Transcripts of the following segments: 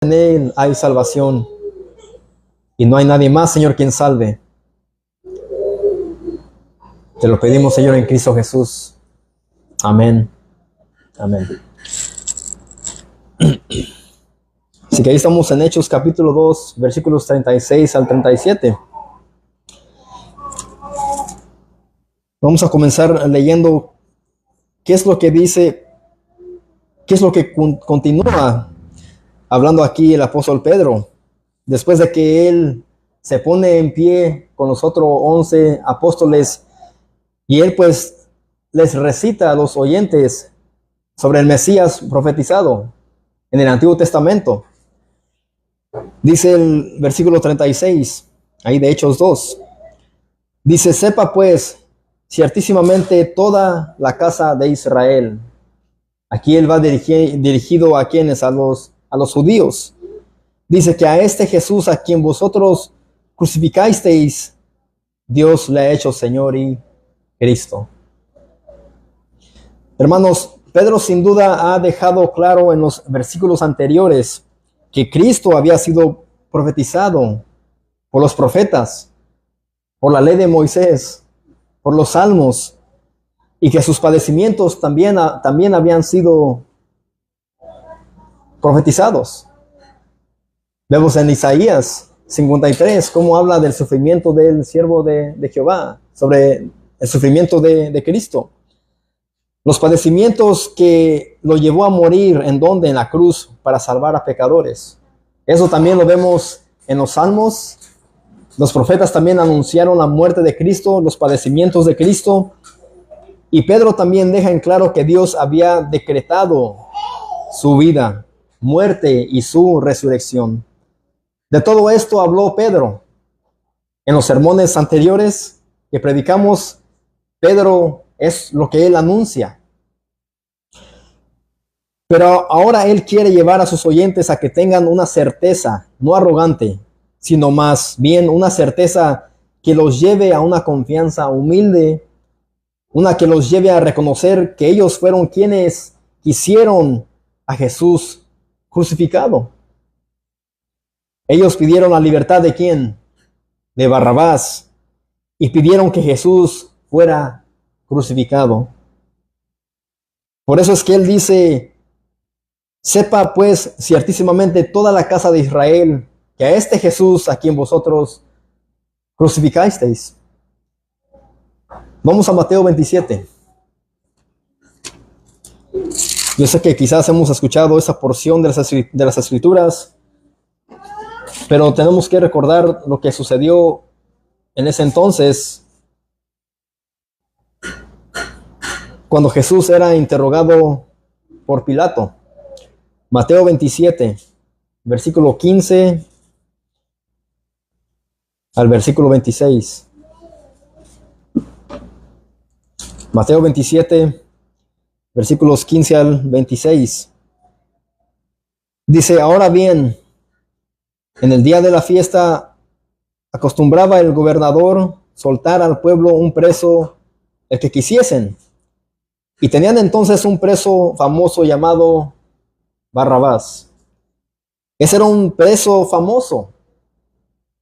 En Él hay salvación y no hay nadie más, Señor, quien salve. Te lo pedimos, Señor, en Cristo Jesús. Amén. Amén. Así que ahí estamos en Hechos capítulo 2, versículos 36 al 37. Vamos a comenzar leyendo qué es lo que dice, qué es lo que continúa hablando aquí el apóstol Pedro, después de que él se pone en pie con los otros 11 apóstoles y él pues les recita a los oyentes sobre el Mesías profetizado en el Antiguo Testamento. Dice el versículo 36, ahí de Hechos 2, dice: sepa pues ciertísimamente toda la casa de Israel. Aquí él va dirigido a quienes, a los judíos. Dice que a este Jesús a quien vosotros crucificasteis, Dios le ha hecho Señor y Cristo. Hermanos, Pedro sin duda ha dejado claro en los versículos anteriores que Cristo había sido profetizado por los profetas, por la ley de Moisés, por los salmos, y que sus padecimientos también habían sido profetizados. Vemos en Isaías 53 cómo habla del sufrimiento del siervo de Jehová, sobre el sufrimiento de Cristo. Los padecimientos que lo llevó a morir, ¿en dónde? En la cruz, para salvar a pecadores. Eso también lo vemos en los salmos. Los profetas también anunciaron la muerte de Cristo, los padecimientos de Cristo. Y Pedro también deja en claro que Dios había decretado su vida, muerte y su resurrección. De todo esto habló Pedro. En los sermones anteriores que predicamos, Pedro es lo que él anuncia. Pero ahora él quiere llevar a sus oyentes a que tengan una certeza, no arrogante, sino más bien una certeza que los lleve a una confianza humilde, una que los lleve a reconocer que ellos fueron quienes quisieron a Jesús crucificado. Ellos pidieron la libertad ¿de quién? De Barrabás, y pidieron que Jesús fuera crucificado. Por eso es que él dice: sepa pues ciertísimamente toda la casa de Israel que a este Jesús a quien vosotros crucificasteis. Vamos a Mateo 27. Yo sé que quizás hemos escuchado esa porción de las Escrituras, pero tenemos que recordar lo que sucedió en ese entonces, cuando Jesús era interrogado por Pilato. Mateo 27, versículo 15 al versículo 26. Mateo 27, versículos 15 al 26. Dice: ahora bien, en el día de la fiesta acostumbraba el gobernador soltar al pueblo un preso, el que quisiesen. Y tenían entonces un preso famoso llamado Barrabás. Ese era un preso famoso.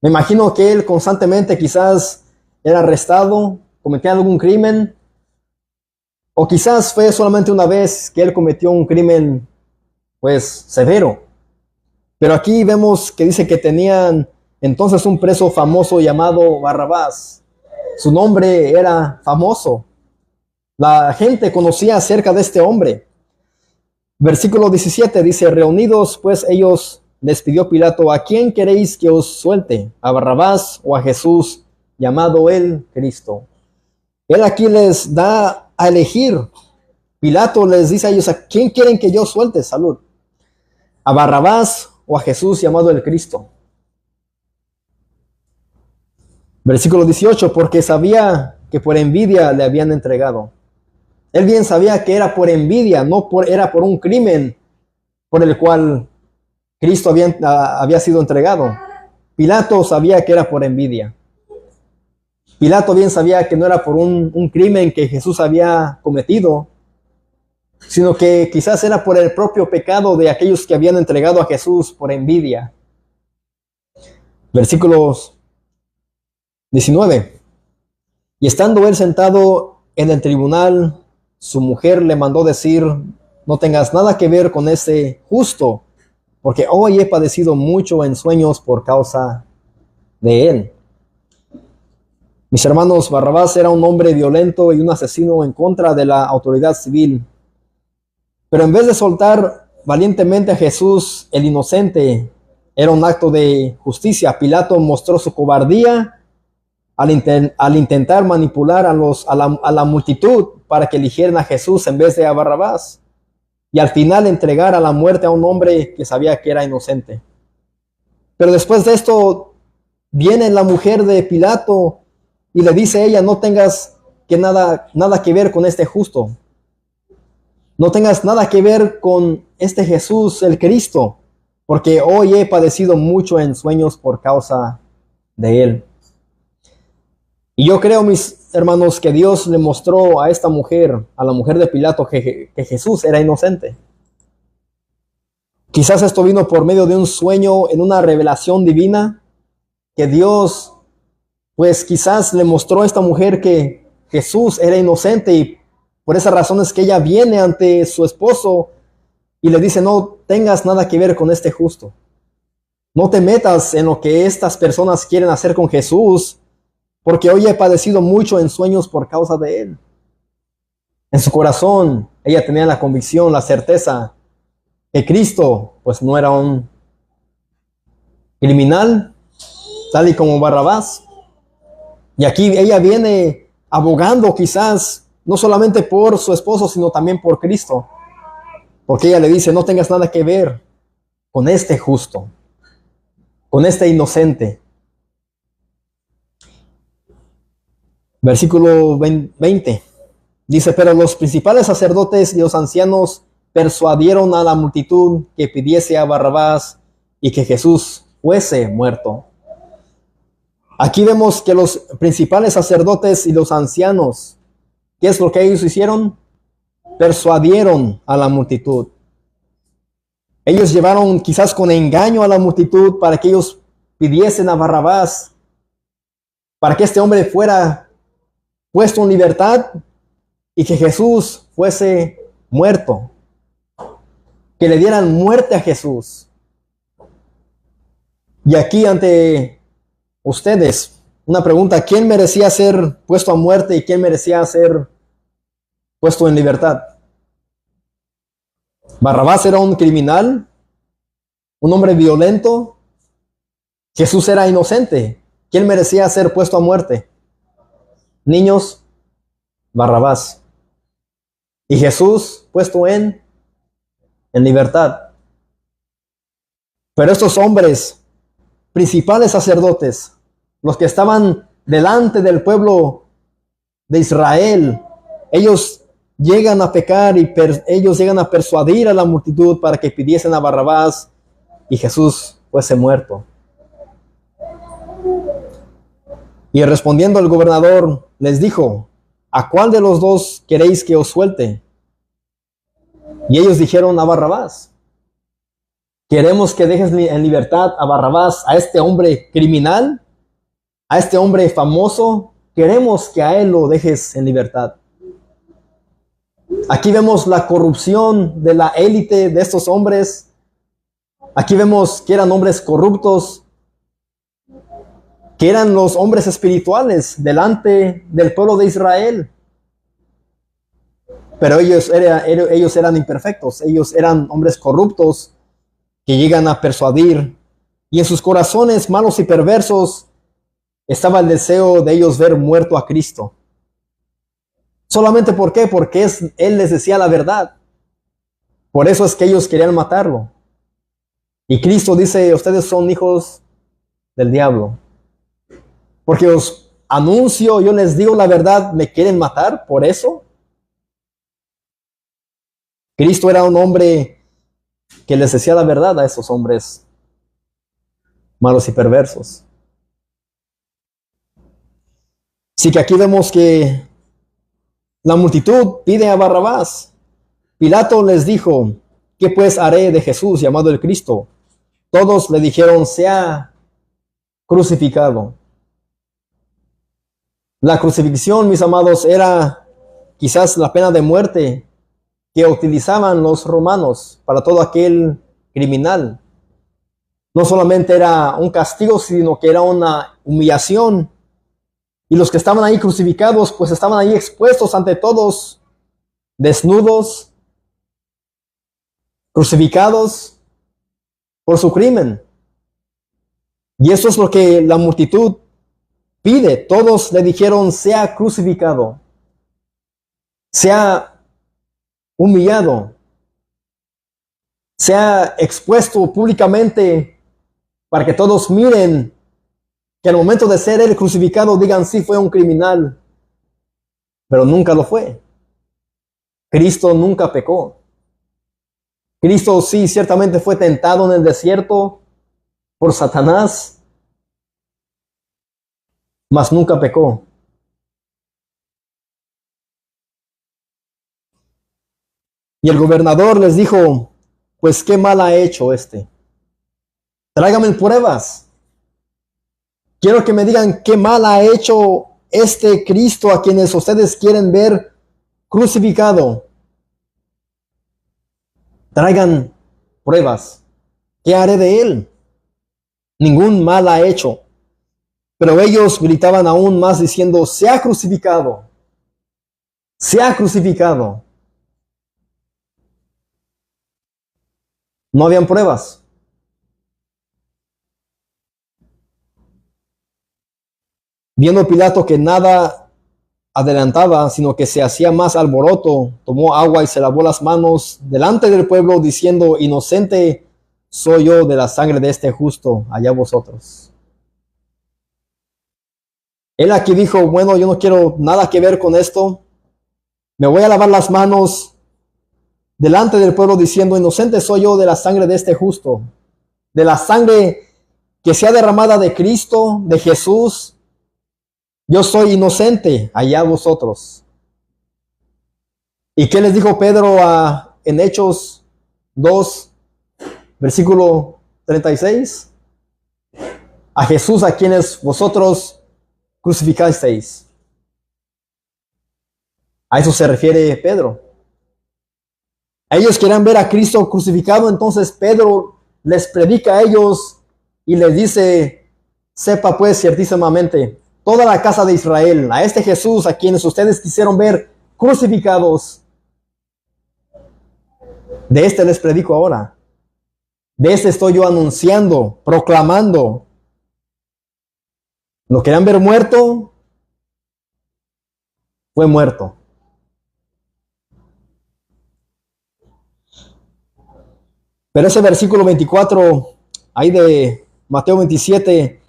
Me imagino que él constantemente quizás era arrestado, cometía algún crimen, o quizás fue solamente una vez que él cometió un crimen pues severo. Pero aquí vemos que dice que tenían entonces un preso famoso llamado Barrabás. Su nombre era famoso. La gente conocía acerca de este hombre. Versículo 17 dice: reunidos pues ellos, les pidió Pilato: ¿a quién queréis que os suelte? ¿A Barrabás o a Jesús, llamado el Cristo? Él aquí les da a elegir. Pilato les dice a ellos: ¿a quién quieren que yo suelte? Salud. ¿A Barrabás o a Jesús, llamado el Cristo? Versículo 18, porque sabía que por envidia le habían entregado. Él bien sabía que era por envidia, era por un crimen por el cual Cristo había sido entregado. Pilato sabía que era por envidia. Pilato bien sabía que no era por un crimen que Jesús había cometido, sino que quizás era por el propio pecado de aquellos que habían entregado a Jesús por envidia. Versículos 19. Y estando él sentado en el tribunal, su mujer le mandó decir: no tengas nada que ver con ese justo, porque hoy he padecido mucho en sueños por causa de él. Mis hermanos, Barrabás era un hombre violento y un asesino en contra de la autoridad civil. Pero en vez de soltar valientemente a Jesús, el inocente, era un acto de justicia. Pilato mostró su cobardía al intentar manipular a la multitud para que eligieran a Jesús en vez de a Barrabás, y al final entregar a la muerte a un hombre que sabía que era inocente. Pero después de esto viene la mujer de Pilato y le dice a ella: no tengas nada que ver con este justo, no tengas nada que ver con este Jesús el Cristo, porque hoy he padecido mucho en sueños por causa de él. Y yo creo, mis hermanos, que Dios le mostró a esta mujer, a la mujer de Pilato, que Jesús era inocente. Quizás esto vino por medio de un sueño, en una revelación divina, que Dios, pues quizás le mostró a esta mujer que Jesús era inocente, y por esa razón es que ella viene ante su esposo y le dice: no tengas nada que ver con este justo. No te metas en lo que estas personas quieren hacer con Jesús, porque hoy he padecido mucho en sueños por causa de él. En su corazón, ella tenía la convicción, la certeza que Cristo, pues no era un criminal, tal y como Barrabás. Y aquí ella viene abogando quizás, no solamente por su esposo, sino también por Cristo. Porque ella le dice: no tengas nada que ver con este justo, con este inocente. Versículo 20 dice: pero los principales sacerdotes y los ancianos persuadieron a la multitud que pidiese a Barrabás y que Jesús fuese muerto. Aquí vemos que los principales sacerdotes y los ancianos, ¿qué es lo que ellos hicieron? Persuadieron a la multitud. Ellos llevaron quizás con engaño a la multitud para que ellos pidiesen a Barrabás, para que este hombre fuera puesto en libertad y que Jesús fuese muerto, que le dieran muerte a Jesús. Y aquí ante ustedes, una pregunta: ¿quién merecía ser puesto a muerte y quién merecía ser puesto en libertad? Barrabás era un criminal, un hombre violento. Jesús era inocente. ¿Quién merecía ser puesto a muerte? Niños, Barrabás. Y Jesús puesto en libertad. Pero estos hombres, principales sacerdotes, los que estaban delante del pueblo de Israel, ellos llegan a pecar y ellos llegan a persuadir a la multitud para que pidiesen a Barrabás y Jesús fuese muerto. Y respondiendo el gobernador les dijo: ¿a cuál de los dos queréis que os suelte? Y ellos dijeron: a Barrabás. ¿Queremos que dejes en libertad a Barrabás, a este hombre criminal, a este hombre famoso? Queremos que a él lo dejes en libertad. Aquí vemos la corrupción de la élite de estos hombres. Aquí vemos que eran hombres corruptos, que eran los hombres espirituales delante del pueblo de Israel. Pero ellos eran imperfectos, ellos eran hombres corruptos que llegan a persuadir, y en sus corazones malos y perversos estaba el deseo de ellos ver muerto a Cristo. ¿Solamente por qué? Porque él les decía la verdad. Por eso es que ellos querían matarlo. Y Cristo dice: ustedes son hijos del diablo. Porque os anuncio, yo les digo la verdad, ¿me quieren matar por eso? Cristo era un hombre que les decía la verdad a esos hombres malos y perversos. Así que aquí vemos que la multitud pide a Barrabás. Pilato les dijo: ¿qué pues haré de Jesús llamado el Cristo? Todos le dijeron: sea crucificado. La crucifixión, mis amados, era quizás la pena de muerte que utilizaban los romanos para todo aquel criminal. No solamente era un castigo, sino que era una humillación. Y los que estaban ahí crucificados, pues estaban ahí expuestos ante todos, desnudos, crucificados por su crimen. Y eso es lo que la multitud pide. Todos le dijeron: sea crucificado, sea humillado, sea expuesto públicamente para que todos miren que al momento de ser él crucificado digan: sí, fue un criminal, pero nunca lo fue. Cristo nunca pecó. Cristo sí, ciertamente fue tentado en el desierto por Satanás, mas nunca pecó. Y el gobernador les dijo: pues qué mal ha hecho este. Tráigame pruebas. Quiero que me digan qué mal ha hecho este Cristo a quienes ustedes quieren ver crucificado. Traigan pruebas. ¿Qué haré de él? Ningún mal ha hecho. Pero ellos gritaban aún más diciendo: sea crucificado, sea crucificado. No habían pruebas. Viendo Pilato que nada adelantaba, sino que se hacía más alboroto, tomó agua y se lavó las manos delante del pueblo, diciendo: inocente soy yo de la sangre de este justo, allá vosotros. Él aquí dijo: bueno, yo no quiero nada que ver con esto, me voy a lavar las manos delante del pueblo, diciendo: inocente soy yo de la sangre de este justo, de la sangre que sea derramada de Cristo, de Jesús. Yo soy inocente, allá vosotros. ¿Y qué les dijo Pedro en Hechos 2, versículo 36? A Jesús a quienes vosotros crucificasteis. A eso se refiere Pedro. Ellos querían ver a Cristo crucificado, entonces Pedro les predica a ellos y les dice: sepa pues ciertísimamente toda la casa de Israel, a este Jesús a quienes ustedes quisieron ver crucificados, de este les predico ahora. De este estoy yo anunciando, proclamando. Lo querían ver muerto, fue muerto. Pero ese versículo 24, ahí de Mateo 27,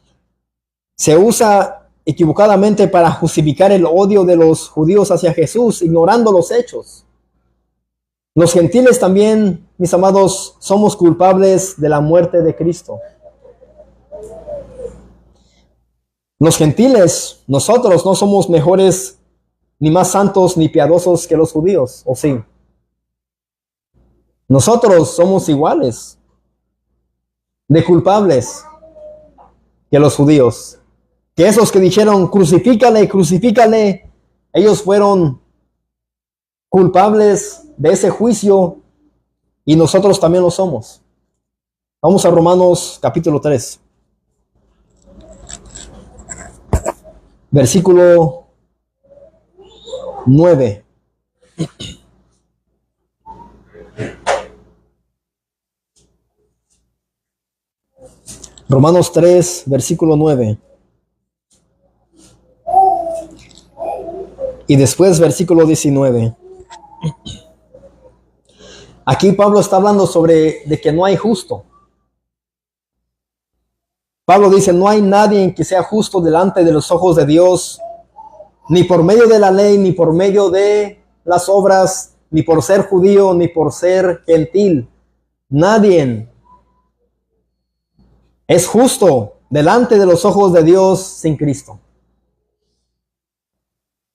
se usa equivocadamente para justificar el odio de los judíos hacia Jesús, ignorando los hechos. Los gentiles también, mis amados, somos culpables de la muerte de Cristo. Los gentiles, nosotros no somos mejores, ni más santos, ni piadosos que los judíos, ¿o sí? Nosotros somos iguales de culpables que los judíos. Que esos que dijeron: crucifícale, crucifícale, ellos fueron culpables de ese juicio y nosotros también lo somos. Vamos a Romanos capítulo 3. Versículo 9. Romanos 3, versículo 9. Y después versículo 19. Aquí Pablo está hablando sobre de que no hay justo. Pablo dice: no hay nadie que sea justo delante de los ojos de Dios, ni por medio de la ley, ni por medio de las obras, ni por ser judío, ni por ser gentil. Nadie es justo delante de los ojos de Dios sin Cristo.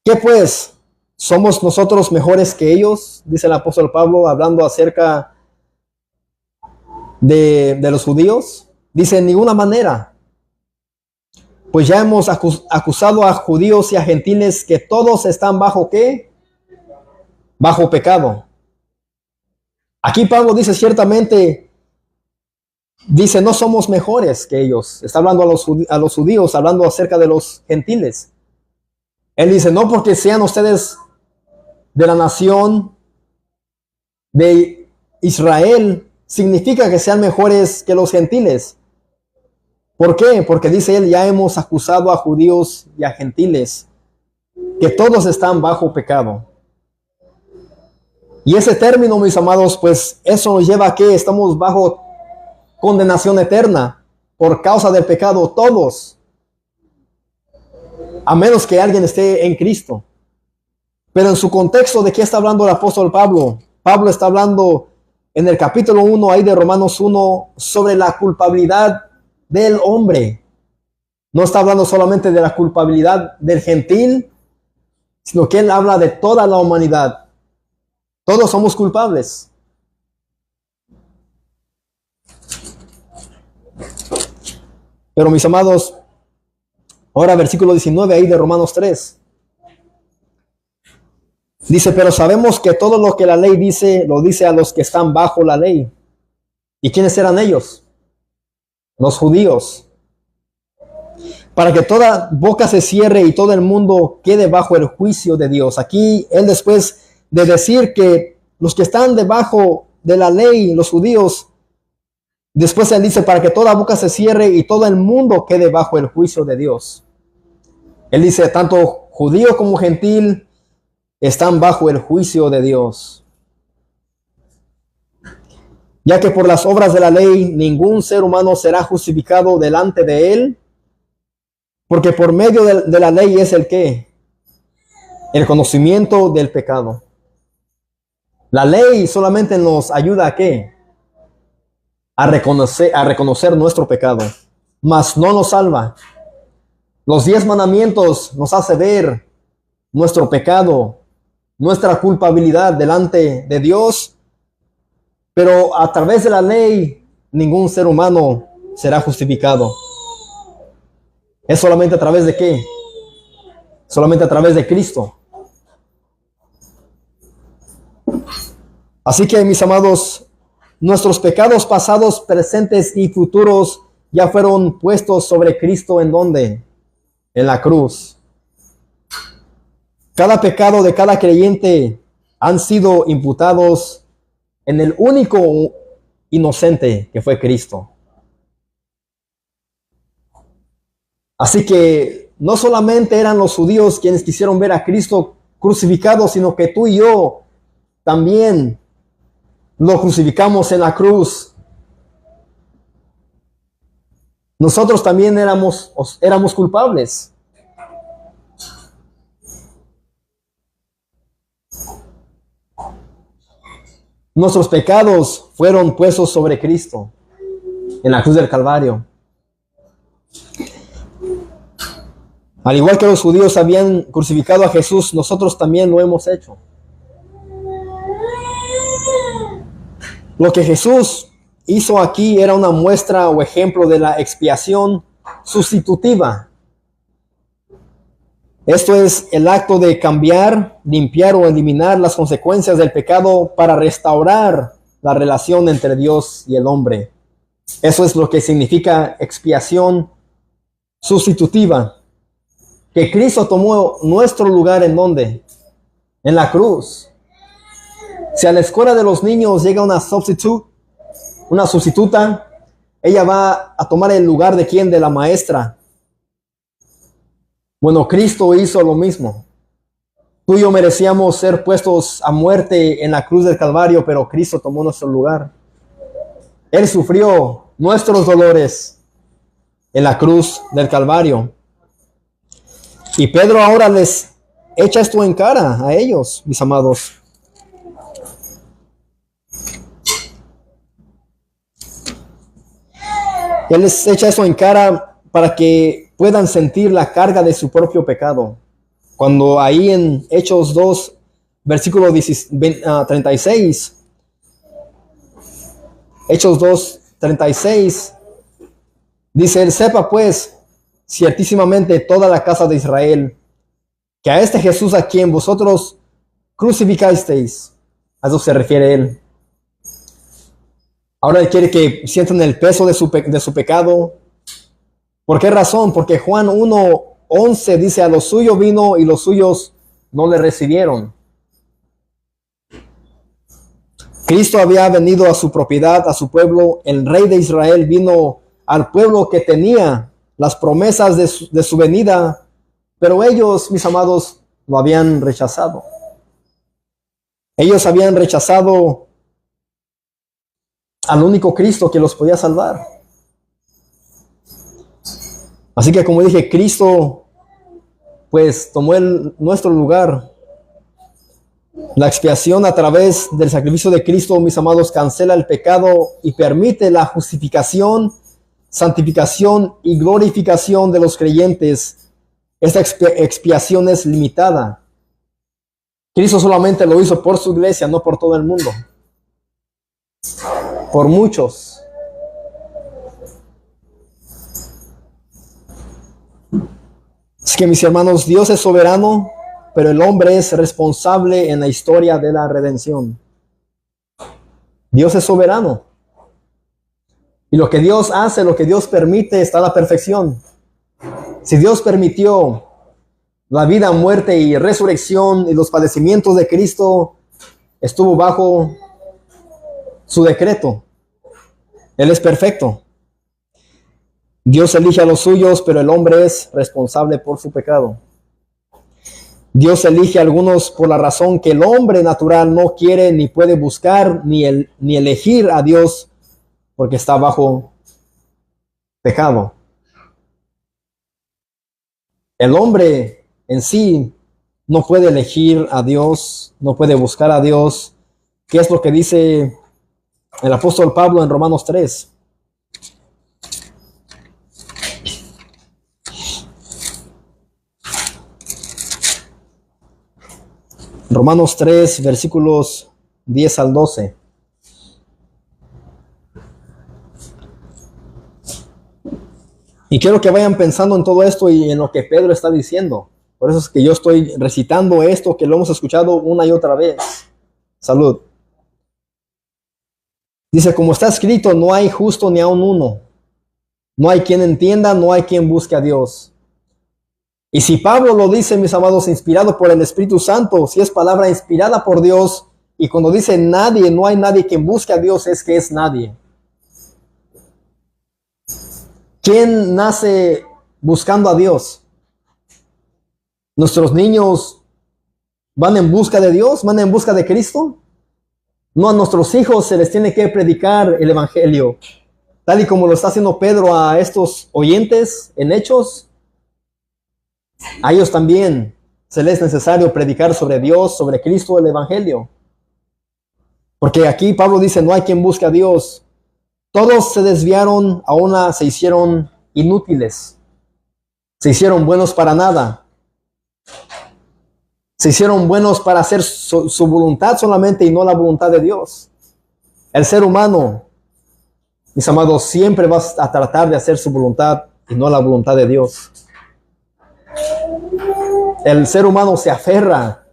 ¿Qué pues? ¿Somos nosotros mejores que ellos? Dice el apóstol Pablo, hablando acerca de los judíos. Dice, en ninguna manera. Pues ya hemos acusado a judíos y a gentiles que todos están bajo ¿qué? Bajo pecado. Aquí Pablo dice ciertamente, dice, no somos mejores que ellos. Está hablando a los judíos, hablando acerca de los gentiles. Él dice, no porque sean ustedes de la nación de Israel, significa que sean mejores que los gentiles. ¿Por qué? Porque dice él, ya hemos acusado a judíos y a gentiles, que todos están bajo pecado. Y ese término, mis amados, pues eso nos lleva a que estamos bajo condenación eterna por causa del pecado, todos, a menos que alguien esté en Cristo. Pero en su contexto, ¿de qué está hablando el apóstol Pablo? Pablo está hablando en el capítulo 1 ahí de Romanos 1 sobre la culpabilidad del hombre. No está hablando solamente de la culpabilidad del gentil, sino que él habla de toda la humanidad. Todos somos culpables. Pero mis amados, ahora versículo 19 ahí de Romanos 3. Dice, pero sabemos que todo lo que la ley dice, lo dice a los que están bajo la ley. ¿Y quiénes eran ellos? Los judíos. Para que toda boca se cierre y todo el mundo quede bajo el juicio de Dios. Aquí él, después de decir que los que están debajo de la ley, los judíos, después él dice, para que toda boca se cierre y todo el mundo quede bajo el juicio de Dios. Él dice, tanto judío como gentil están bajo el juicio de Dios. Ya que por las obras de la ley ningún ser humano será justificado delante de él, porque por medio de la ley es el ¿qué? El conocimiento del pecado. La ley solamente nos ayuda a ¿qué? A reconocer nuestro pecado, mas no nos salva. Los 10 mandamientos nos hace ver nuestro pecado, nuestra culpabilidad delante de Dios, pero a través de la ley ningún ser humano será justificado. ¿Es solamente a través de qué? Solamente a través de Cristo. Así que, mis amados, nuestros pecados pasados, presentes y futuros ya fueron puestos sobre Cristo. ¿En dónde? En la cruz. Cada pecado de cada creyente han sido imputados en el único inocente que fue Cristo. Así que no solamente eran los judíos quienes quisieron ver a Cristo crucificado, sino que tú y yo también lo crucificamos en la cruz. Nosotros también éramos culpables. Nuestros pecados fueron puestos sobre Cristo en la cruz del Calvario. Al igual que los judíos habían crucificado a Jesús, nosotros también lo hemos hecho. Lo que Jesús hizo aquí era una muestra o ejemplo de la expiación sustitutiva. Esto es el acto de cambiar, limpiar o eliminar las consecuencias del pecado para restaurar la relación entre Dios y el hombre. Eso es lo que significa expiación sustitutiva. Que Cristo tomó nuestro lugar ¿en dónde? En la cruz. Si a la escuela de los niños llega una sustituta, ella va a tomar el lugar de ¿quién? De la maestra. Bueno, Cristo hizo lo mismo. Tú y yo merecíamos ser puestos a muerte en la cruz del Calvario, pero Cristo tomó nuestro lugar. Él sufrió nuestros dolores en la cruz del Calvario. Y Pedro ahora les echa esto en cara a ellos, mis amados. Él les echa eso en cara para que puedan sentir la carga de su propio pecado. Cuando ahí en Hechos 2, versículo 36, Hechos 2, 36, dice él: sepa pues ciertísimamente toda la casa de Israel, que a este Jesús a quien vosotros crucificasteis, a eso se refiere él. Ahora él quiere que sientan el peso de su pecado. ¿Por qué razón? Porque Juan 1:11 dice: a los suyos vino y los suyos no le recibieron. Cristo había venido a su propiedad, a su pueblo. El rey de Israel vino al pueblo que tenía las promesas de su venida, pero ellos, mis amados, lo habían rechazado. Ellos habían rechazado al único Cristo que los podía salvar. Así que, como dije, Cristo pues tomó nuestro lugar. La expiación a través del sacrificio de Cristo, mis amados, cancela el pecado y permite la justificación, santificación y glorificación de los creyentes. Esta expiación es limitada. Cristo solamente lo hizo por su iglesia, no por todo el mundo. Por muchos. Así que, mis hermanos, Dios es soberano, pero el hombre es responsable en la historia de la redención. Dios es soberano. Y lo que Dios hace, lo que Dios permite, está a la perfección. Si Dios permitió la vida, muerte y resurrección y los padecimientos de Cristo, estuvo bajo su decreto. Él es perfecto. Dios elige a los suyos, pero el hombre es responsable por su pecado. Dios elige a algunos por la razón que el hombre natural no quiere ni puede buscar ni elegir a Dios, porque está bajo pecado. El hombre en sí no puede elegir a Dios, no puede buscar a Dios. ¿Qué es lo que dice el apóstol Pablo en Romanos 3? Romanos 3, versículos 10 al 12. Y quiero que vayan pensando en todo esto y en lo que Pedro está diciendo. Por eso es que yo estoy recitando esto, que lo hemos escuchado una y otra vez. Salud. Dice: como está escrito, no hay justo ni aun uno. No hay quien entienda, no hay quien busque a Dios. Y si Pablo lo dice, mis amados, inspirado por el Espíritu Santo, si es palabra inspirada por Dios, y cuando dice nadie, no hay nadie quien busque a Dios, es que es nadie. ¿Quién nace buscando a Dios? ¿Nuestros niños van en busca de Dios? ¿Van en busca de Cristo? No, a nuestros hijos se les tiene que predicar el Evangelio, tal y como lo está haciendo Pedro a estos oyentes en Hechos. A ellos también se les es necesario predicar sobre Dios, sobre Cristo, el Evangelio. Porque aquí Pablo dice: no hay quien busque a Dios. Todos se desviaron, a una se hicieron inútiles. Se hicieron buenos para nada. Se hicieron buenos para hacer su voluntad solamente y no la voluntad de Dios. El ser humano, mis amados, siempre va a tratar de hacer su voluntad y no la voluntad de Dios. El ser humano se aferra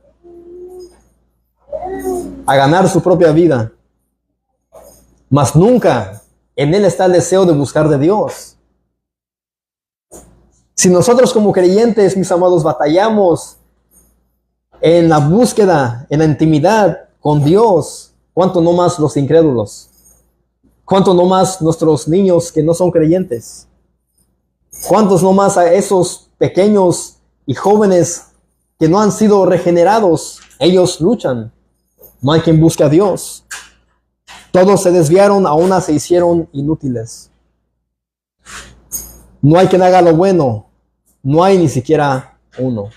a ganar su propia vida, mas nunca en él está el deseo de buscar de Dios. Si nosotros como creyentes, mis amados, batallamos en la búsqueda, en la intimidad con Dios, ¿cuánto no más los incrédulos? ¿Cuánto no más nuestros niños que no son creyentes? ¿Cuántos no más a esos pequeños y jóvenes que no han sido regenerados? Ellos luchan. No hay quien busque a Dios. Todos se desviaron, a una se hicieron inútiles. No hay quien haga lo bueno. No hay ni siquiera uno.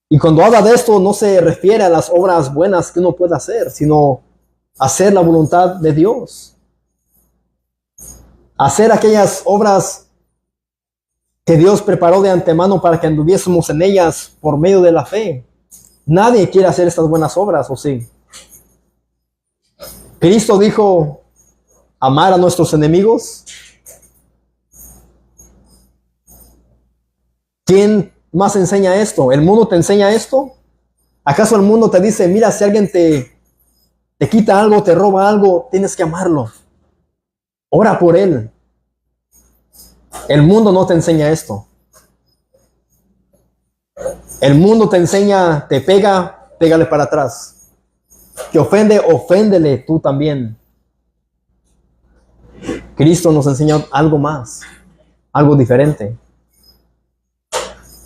Y cuando habla de esto, no se refiere a las obras buenas que uno puede hacer, sino hacer la voluntad de Dios. Hacer aquellas obras que Dios preparó de antemano para que anduviésemos en ellas por medio de la fe. Nadie quiere hacer estas buenas obras, ¿o sí? Cristo dijo, amar a nuestros enemigos. ¿Quién más enseña esto? ¿El mundo te enseña esto? ¿Acaso el mundo te dice, mira, si alguien te quita algo, te roba algo, tienes que amarlo? Ora por él. El mundo no te enseña esto. El mundo te enseña, te pega, pégale para atrás. Te ofende, oféndele tú también. Cristo nos enseña algo más, algo diferente.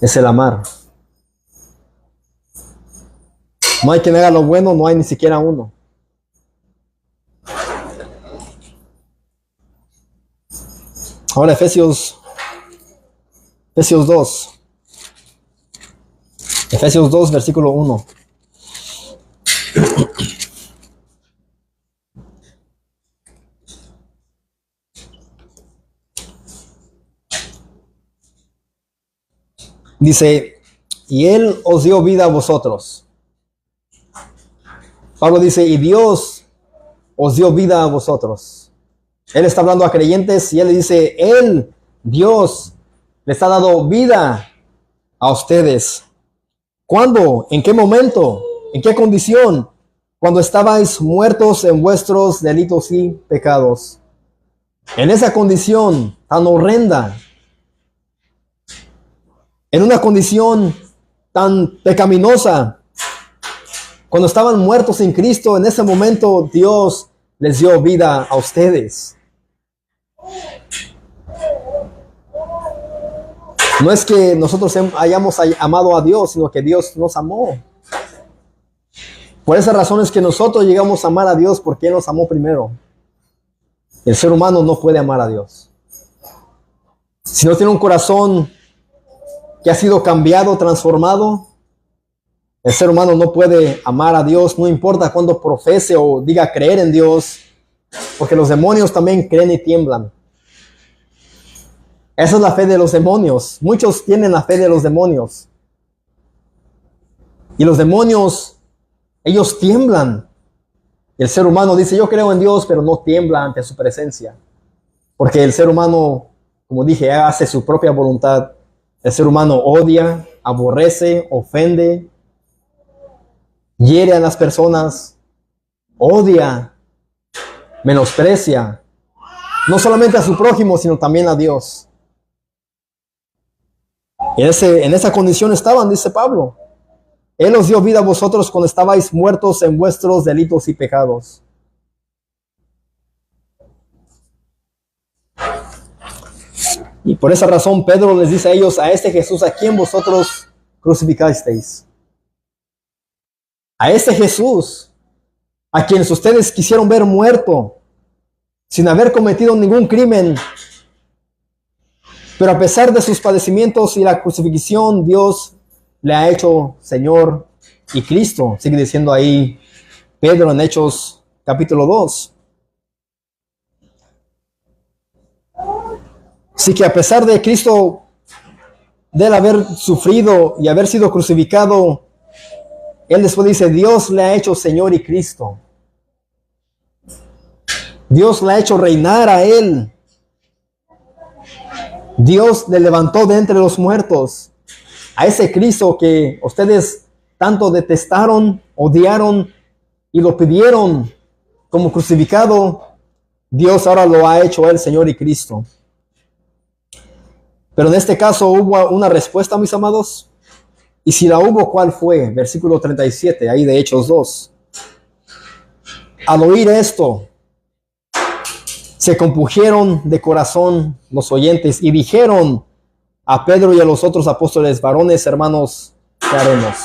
Es el amar. No hay quien haga lo bueno, no hay ni siquiera uno. Ahora Efesios 2. Efesios 2, versículo 1. Dice, y Él os dio vida a vosotros. Pablo dice, y Dios os dio vida a vosotros. Él está hablando a creyentes y Él le dice, Él, Dios, les ha dado vida a ustedes. ¿Cuándo? ¿En qué momento? ¿En qué condición? Cuando estabais muertos en vuestros delitos y pecados. En esa condición tan horrenda, en una condición tan pecaminosa, cuando estaban muertos en Cristo, en ese momento Dios les dio vida a ustedes. No es que nosotros hayamos amado a Dios, sino que Dios nos amó. Por esa razón es que nosotros llegamos a amar a Dios, porque Él nos amó primero. El ser humano no puede amar a Dios. Si no tiene un corazón que ha sido cambiado, transformado, el ser humano no puede amar a Dios, no importa cuándo profese o diga creer en Dios, porque los demonios también creen y tiemblan. Esa es la fe de los demonios. Muchos tienen la fe de los demonios. Y los demonios, ellos tiemblan. El ser humano dice, yo creo en Dios, pero no tiembla ante su presencia. Porque el ser humano, como dije, hace su propia voluntad. El ser humano odia, aborrece, ofende, hiere a las personas, odia, menosprecia, no solamente a su prójimo, sino también a Dios. En esa condición estaban, dice Pablo. Él os dio vida a vosotros cuando estabais muertos en vuestros delitos y pecados. Y por esa razón Pedro les dice a ellos, a este Jesús a quien vosotros crucificasteis. A este Jesús, a quienes ustedes quisieron ver muerto, sin haber cometido ningún crimen. Pero a pesar de sus padecimientos y la crucifixión, Dios le ha hecho Señor y Cristo. Sigue diciendo ahí Pedro en Hechos capítulo 2. Así que a pesar de Cristo, de él haber sufrido y haber sido crucificado, él después dice, Dios le ha hecho Señor y Cristo. Dios le ha hecho reinar a él. Dios le levantó de entre los muertos. A ese Cristo que ustedes tanto detestaron, odiaron y lo pidieron como crucificado, Dios ahora lo ha hecho él Señor y Cristo. Pero en este caso hubo una respuesta, mis amados. Y si la hubo, ¿cuál fue? Versículo 37, ahí de Hechos 2. Al oír esto, se compungieron de corazón los oyentes y dijeron a Pedro y a los otros apóstoles, varones, hermanos, ¿qué haremos?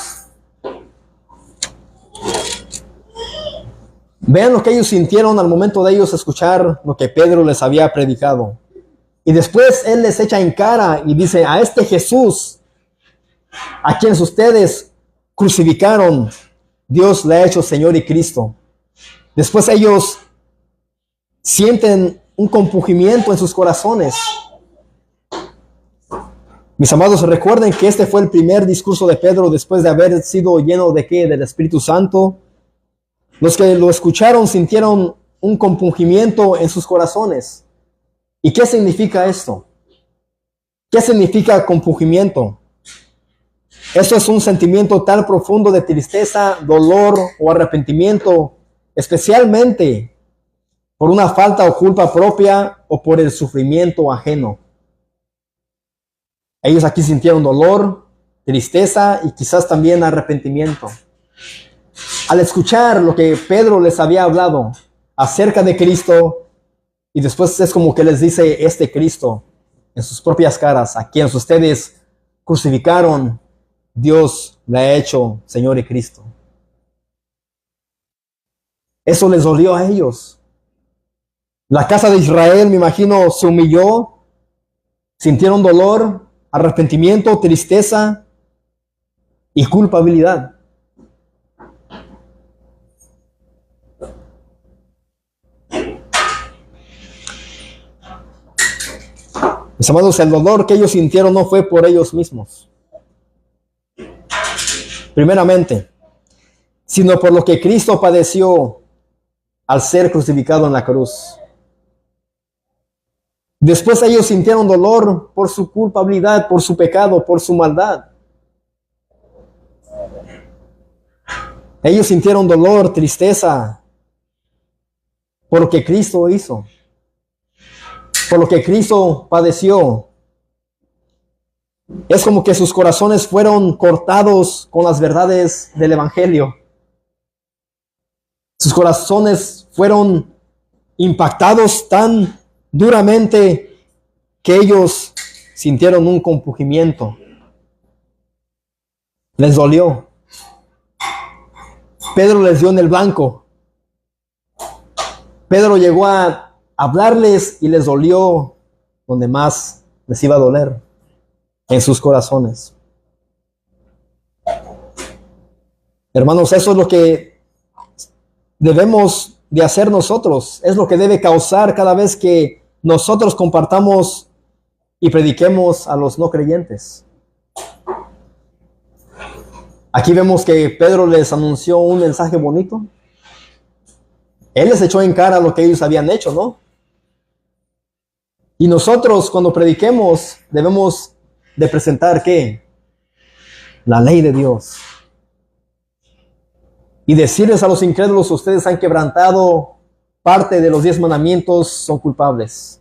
Vean lo que ellos sintieron al momento de ellos escuchar lo que Pedro les había predicado. Y después él les echa en cara y dice, a este Jesús, a quienes ustedes crucificaron, Dios le ha hecho Señor y Cristo. Después ellos sienten un compungimiento en sus corazones. Mis amados, recuerden que este fue el primer discurso de Pedro después de haber sido lleno de ¿qué? Del Espíritu Santo. Los que lo escucharon sintieron un compungimiento en sus corazones. ¿Y qué significa esto? ¿Qué significa compungimiento? Esto es un sentimiento tan profundo de tristeza, dolor o arrepentimiento, especialmente por una falta o culpa propia o por el sufrimiento ajeno. Ellos aquí sintieron dolor, tristeza y quizás también arrepentimiento. Al escuchar lo que Pedro les había hablado acerca de Cristo, y después es como que les dice este Cristo en sus propias caras, a quienes ustedes crucificaron, Dios le ha hecho Señor y Cristo. Eso les dolió a ellos. La casa de Israel, me imagino, se humilló, sintieron dolor, arrepentimiento, tristeza y culpabilidad. Mis amados, el dolor que ellos sintieron no fue por ellos mismos, primeramente, sino por lo que Cristo padeció al ser crucificado en la cruz. Después ellos sintieron dolor por su culpabilidad, por su pecado, por su maldad. Ellos sintieron dolor, tristeza, por lo que Cristo hizo, por lo que Cristo padeció. Es como que sus corazones fueron cortados con las verdades del Evangelio. Sus corazones fueron impactados tan duramente que ellos sintieron un compungimiento. Les dolió. Pedro les dio en el blanco. Pedro llegó a hablarles y les dolió donde más les iba a doler, en sus corazones. Hermanos, eso es lo que debemos de hacer nosotros. Es lo que debe causar cada vez que nosotros compartamos y prediquemos a los no creyentes. Aquí vemos que Pedro les anunció un mensaje bonito. Él les echó en cara lo que ellos habían hecho, ¿no? Y nosotros cuando prediquemos debemos de presentar ¿qué? La ley de Dios. Y decirles a los incrédulos, ustedes han quebrantado parte de los 10 mandamientos, son culpables.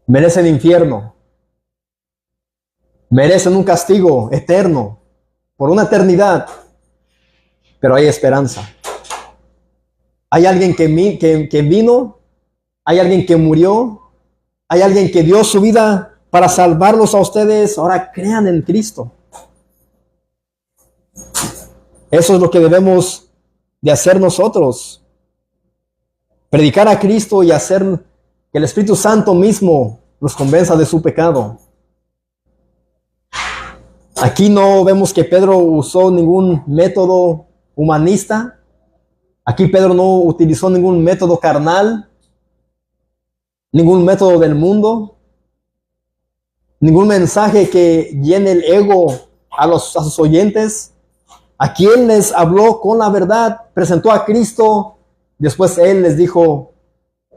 Merecen infierno. Merecen un castigo eterno, por una eternidad. Pero hay esperanza. Hay alguien que vino, hay alguien que murió, hay alguien que dio su vida para salvarlos a ustedes. Ahora crean en Cristo. Eso es lo que debemos de hacer nosotros. Predicar a Cristo y hacer que el Espíritu Santo mismo nos convenza de su pecado. Aquí no vemos que Pedro usó ningún método humanista. Aquí Pedro no utilizó ningún método carnal, ningún método del mundo, ningún mensaje que llene el ego a sus oyentes. Aquí él les habló con la verdad, presentó a Cristo. Después él les dijo,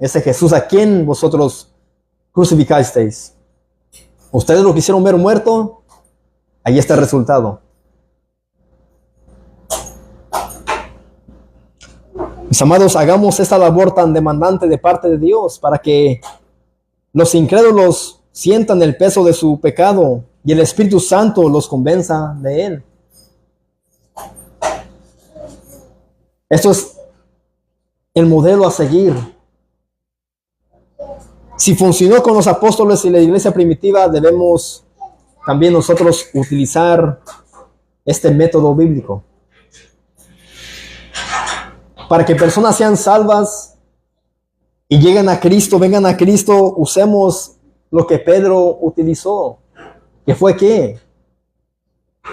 ese Jesús a quien vosotros crucificasteis. Ustedes lo quisieron ver muerto, ahí está el resultado. Mis amados, hagamos esta labor tan demandante de parte de Dios para que los incrédulos sientan el peso de su pecado y el Espíritu Santo los convenza de él. Esto es el modelo a seguir. Si funcionó con los apóstoles y la iglesia primitiva, debemos también nosotros utilizar este método bíblico. Para que personas sean salvas y lleguen a Cristo, vengan a Cristo, usemos lo que Pedro utilizó. ¿Qué fue qué?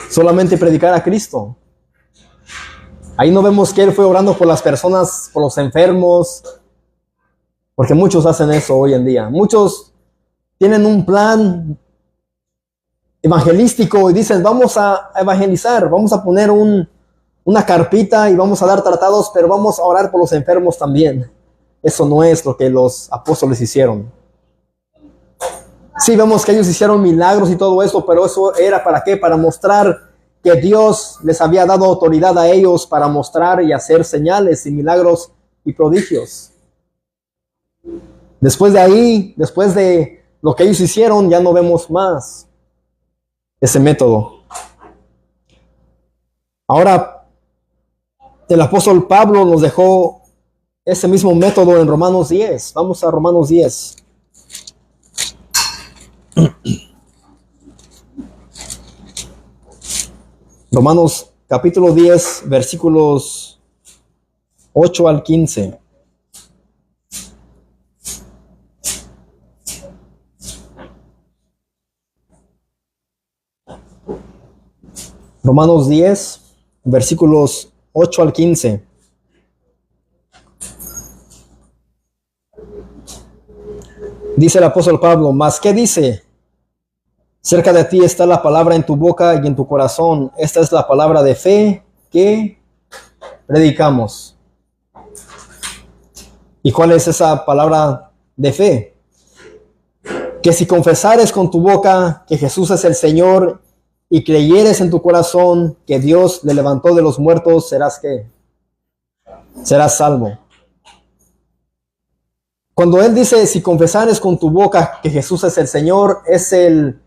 Solamente predicar a Cristo. Ahí no vemos que él fue orando por las personas, por los enfermos, porque muchos hacen eso hoy en día. Muchos tienen un plan evangelístico y dicen, vamos a evangelizar, vamos a poner una carpita y vamos a dar tratados, pero vamos a orar por los enfermos también. Eso no es lo que los apóstoles hicieron. Sí, vemos que ellos hicieron milagros y todo eso, pero eso era ¿para qué? Para mostrar que Dios les había dado autoridad a ellos para mostrar y hacer señales y milagros y prodigios. Después de ahí, después de lo que ellos hicieron, ya no vemos más ese método. Ahora, el apóstol Pablo nos dejó ese mismo método en Romanos 10. Vamos a Romanos 10. Romanos capítulo 10, versículos 8 al 15. Romanos 10, versículos 8 al 15. Dice el apóstol Pablo, ¿mas qué dice? Cerca de ti está la palabra en tu boca y en tu corazón. Esta es la palabra de fe que predicamos. ¿Y cuál es esa palabra de fe? Que si confesares con tu boca que Jesús es el Señor y creyeres en tu corazón que Dios le levantó de los muertos, serás ¿qué? Serás salvo. Cuando él dice, si confesares con tu boca que Jesús es el Señor, es el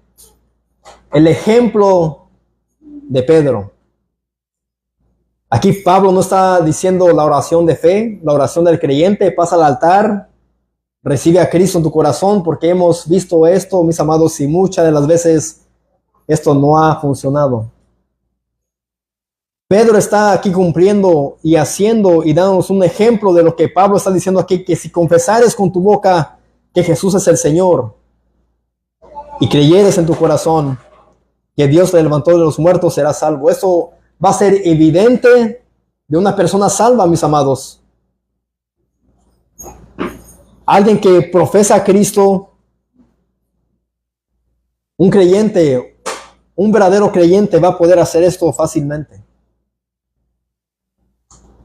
ejemplo de Pedro. Aquí Pablo no está diciendo la oración de fe, la oración del creyente, pasa al altar, recibe a Cristo en tu corazón, porque hemos visto esto, mis amados, y muchas de las veces esto no ha funcionado. Pedro está aquí cumpliendo y haciendo y dándonos un ejemplo de lo que Pablo está diciendo aquí, que si confesares con tu boca que Jesús es el Señor y creyeres en tu corazón que Dios le levantó de los muertos, serás salvo. Eso va a ser evidente de una persona salva, mis amados. Alguien que profesa a Cristo, un creyente, un verdadero creyente va a poder hacer esto fácilmente.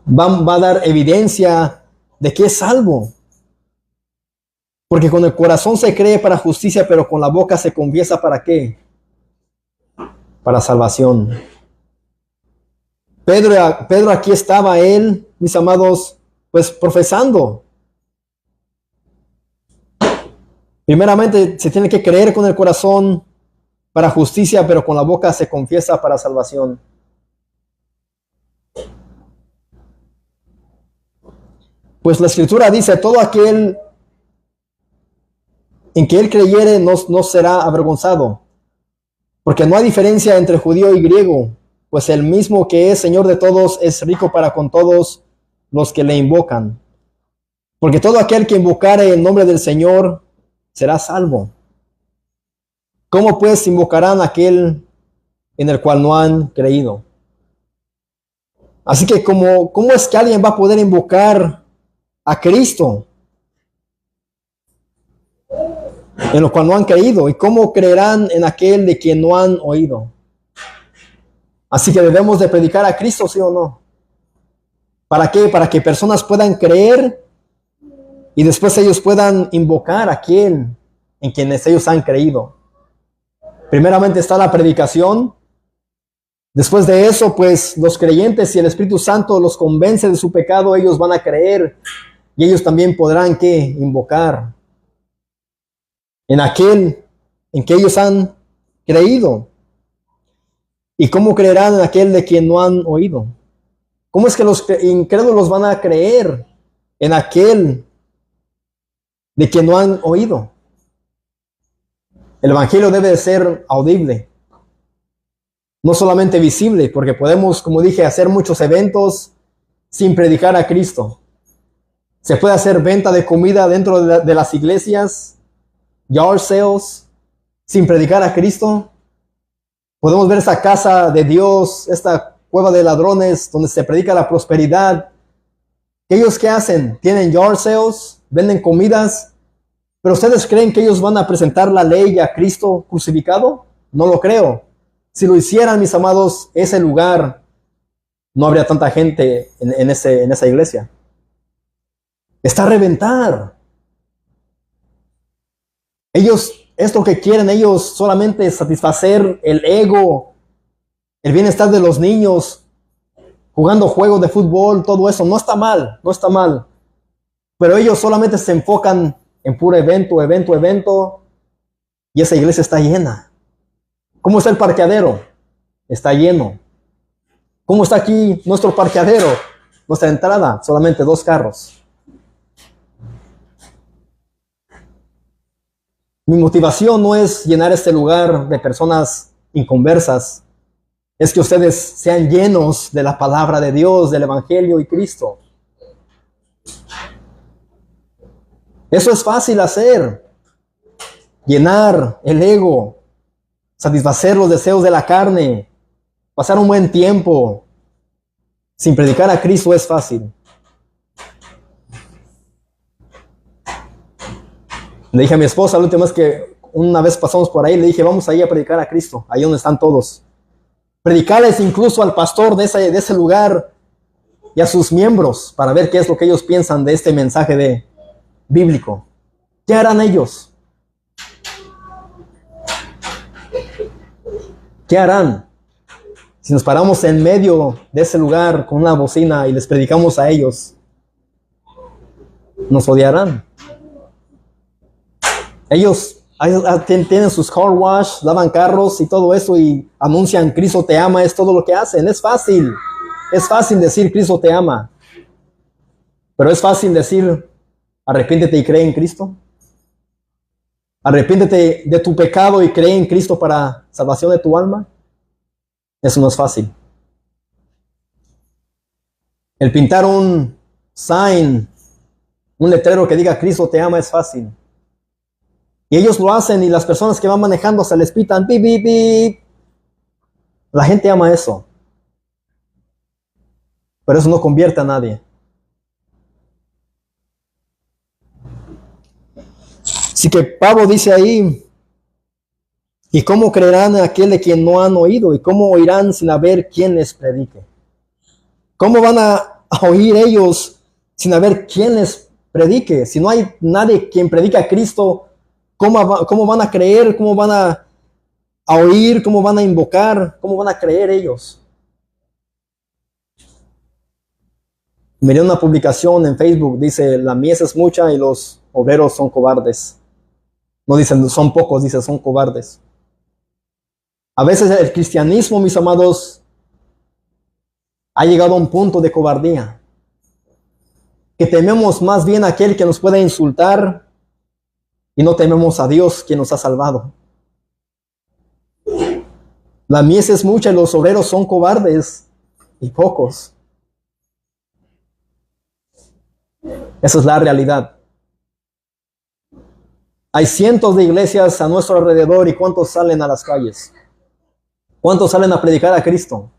Va a dar evidencia de que es salvo. Porque con el corazón se cree para justicia, pero con la boca se confiesa ¿para qué? Para salvación. Pedro aquí estaba él, mis amados, pues profesando. Primeramente se tiene que creer con el corazón para justicia, pero con la boca se confiesa para salvación. Pues la Escritura dice, todo aquel en que él creyere no será avergonzado, porque no hay diferencia entre judío y griego, pues el mismo que es Señor de todos es rico para con todos los que le invocan. Porque todo aquel que invocare el nombre del Señor será salvo. ¿Cómo pues invocarán a aquel en el cual no han creído? Así que ¿cómo es que alguien va a poder invocar a Cristo en lo cual no han creído? ¿Y cómo creerán en aquel de quien no han oído? Así que debemos de predicar a Cristo, ¿sí o no? ¿Para qué? Para que personas puedan creer y después ellos puedan invocar a aquel en quienes ellos han creído. Primeramente está la predicación. Después de eso, pues los creyentes, si el Espíritu Santo los convence de su pecado, ellos van a creer y ellos también podrán ¿qué? Invocar en aquel en que ellos han creído. ¿Y cómo creerán en aquel de quien no han oído? ¿Cómo es que los incrédulos van a creer en aquel de quien no han oído? El evangelio debe de ser audible, no solamente visible, porque podemos, como dije, hacer muchos eventos sin predicar a Cristo. Se puede hacer venta de comida dentro de las iglesias, yard sales, sin predicar a Cristo. Podemos ver esta casa de Dios, esta cueva de ladrones, donde se predica la prosperidad. ¿Ellos qué hacen? Tienen yard sales, venden comidas, pero ¿ustedes creen que ellos van a presentar la ley a Cristo crucificado? no lo creo. Si lo hicieran, mis amados, ese lugar no habría tanta gente en esa iglesia. Está a reventar. Ellos, esto que quieren, ellos solamente satisfacer el ego, el bienestar de los niños, jugando juegos de fútbol, todo eso. No está mal, no está mal. Pero ellos solamente se enfocan en puro evento, evento, evento. Y esa iglesia está llena. ¿Cómo está el parqueadero? Está lleno. ¿Cómo está aquí nuestro parqueadero? Nuestra entrada, solamente 2 carros. Mi motivación no es llenar este lugar de personas inconversas. Es que ustedes sean llenos de la palabra de Dios, del Evangelio y Cristo. Eso es fácil hacer. Llenar el ego, satisfacer los deseos de la carne, pasar un buen tiempo. Sin predicar a Cristo es fácil. Le dije a mi esposa la última vez que una vez pasamos por ahí, le dije, vamos ahí a predicar a Cristo, ahí donde están todos. Predicarles incluso al pastor de ese lugar y a sus miembros para ver qué es lo que ellos piensan de este mensaje bíblico. ¿Qué harán ellos? ¿Qué harán? Si nos paramos en medio de ese lugar con una bocina y les predicamos a ellos, nos odiarán. Ellos tienen sus car wash, lavan carros y todo eso y anuncian Cristo te ama, es todo lo que hacen. Es fácil decir Cristo te ama. Pero es fácil decir arrepiéntete y cree en Cristo. Arrepiéntete de tu pecado y cree en Cristo para salvación de tu alma. Eso no es fácil. El pintar un sign, un letrero que diga Cristo te ama es fácil. Y ellos lo hacen y las personas que van manejando se les pitan, bip, bip, bip. La gente ama eso. Pero eso no convierte a nadie. Así que Pablo dice ahí, ¿y cómo creerán en aquel de quien no han oído? ¿Y cómo oirán sin haber quien les predique? ¿Cómo van a oír ellos sin haber quien les predique? Si no hay nadie quien predique a Cristo, ¿cómo van a creer? ¿Cómo van a oír? ¿Cómo van a invocar? ¿Cómo van a creer ellos? Miré una publicación en Facebook, dice, la mies es mucha y los obreros son cobardes. No dicen son pocos, dice son cobardes. A veces el cristianismo, mis amados, ha llegado a un punto de cobardía. Que tememos más bien a aquel que nos pueda insultar y no tememos a Dios quien nos ha salvado. La mies es mucha y los obreros son cobardes y pocos. Esa es la realidad. Hay cientos de iglesias a nuestro alrededor y ¿cuántos salen a las calles? ¿Cuántos salen a predicar a Cristo?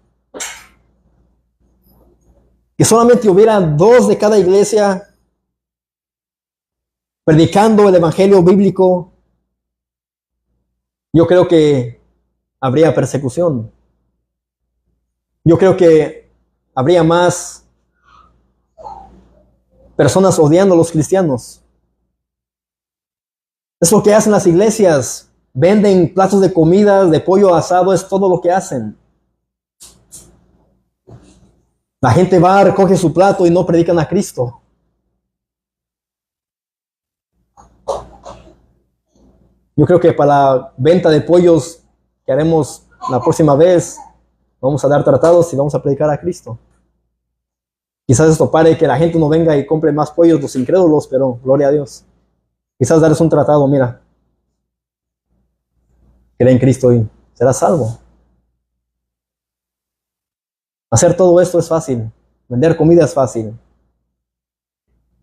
Que solamente hubiera 2 de cada iglesia predicando el evangelio bíblico, yo creo que habría persecución. Yo creo que habría más personas odiando a los cristianos. Es lo que hacen las iglesias. Venden platos de comida, de pollo asado, es todo lo que hacen. La gente va, recoge su plato y no predican a Cristo. Yo creo que para la venta de pollos que haremos la próxima vez, vamos a dar tratados y vamos a predicar a Cristo. Quizás esto pare que la gente no venga y compre más pollos los incrédulos, pero gloria a Dios. Quizás darles un tratado, mira, cree en Cristo y serás salvo. Hacer todo esto es fácil. Vender comida es fácil.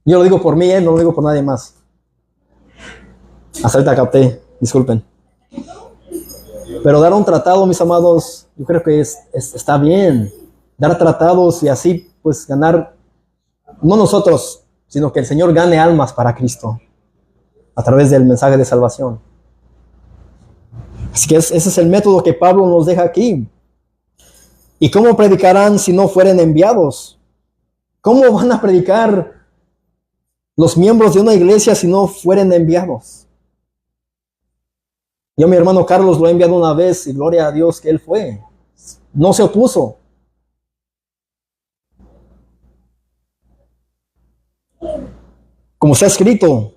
Yo lo digo por mí, no lo digo por nadie más. Hasta ahorita capté, disculpen. Pero dar un tratado, mis amados, yo creo que está bien. Dar tratados y así pues ganar, no nosotros, sino que el Señor gane almas para Cristo a través del mensaje de salvación. Así que ese es el método que Pablo nos deja aquí. ¿Y cómo predicarán si no fueren enviados? ¿Cómo van a predicar los miembros de una iglesia si no fueren enviados? Yo, mi hermano Carlos, lo he enviado una vez y gloria a Dios que él fue. No se opuso. Como está escrito,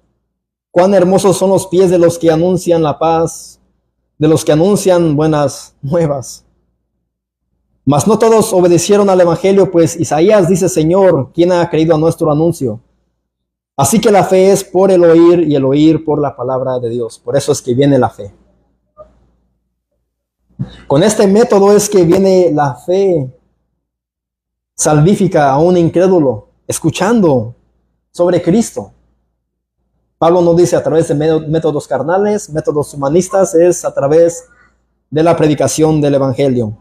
cuán hermosos son los pies de los que anuncian la paz, de los que anuncian buenas nuevas. Mas no todos obedecieron al evangelio, pues Isaías dice: Señor, ¿quién ha creído a nuestro anuncio? Así que la fe es por el oír y el oír por la palabra de Dios. Por eso es que viene la fe. Con este método es que viene la fe salvífica a un incrédulo, escuchando sobre Cristo. Pablo no dice a través de métodos carnales, métodos humanistas, es a través de la predicación del evangelio.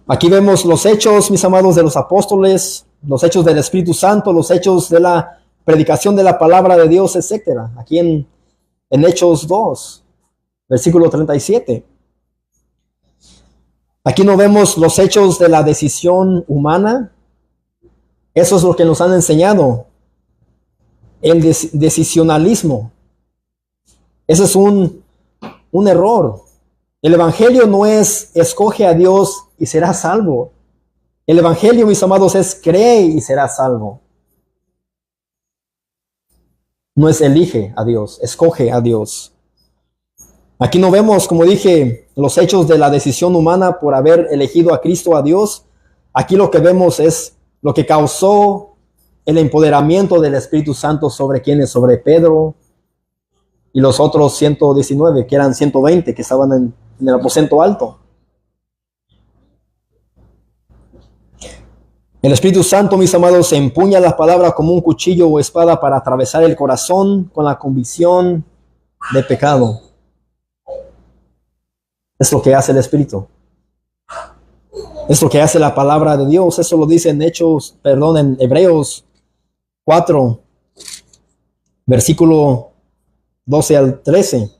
Aquí vemos los hechos, mis amados, de los apóstoles, los hechos del Espíritu Santo, los hechos de la predicación de la palabra de Dios, etc. Aquí en Hechos 2, versículo 37. Aquí no vemos los hechos de la decisión humana. Eso es lo que nos han enseñado. El decisionalismo. Ese es un error. El evangelio no es escoge a Dios y serás salvo. El evangelio, mis amados, es cree y serás salvo. No es elige a Dios, escoge a Dios. Aquí no vemos, como dije, los hechos de la decisión humana por haber elegido a Cristo, a Dios. Aquí lo que vemos es lo que causó el empoderamiento del Espíritu Santo sobre quienes, sobre Pedro y los otros 119, que eran 120, que estaban en el aposento alto. El Espíritu Santo, mis amados, empuña la palabra como un cuchillo o espada para atravesar el corazón con la convicción de pecado. Es lo que hace el Espíritu. Es lo que hace la palabra de Dios. Eso lo dice en en Hebreos 4, versículo 12 al 13.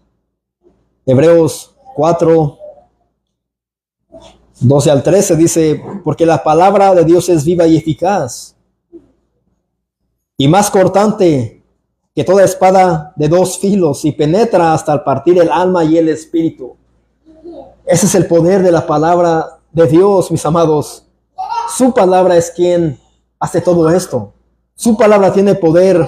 Hebreos 4, 12 al 13 dice: porque la palabra de Dios es viva y eficaz, y más cortante que toda espada de dos filos, y penetra hasta el partir el alma y el espíritu. Ese es el poder de la palabra de Dios, mis amados. Su palabra es quien hace todo esto. Su palabra tiene poder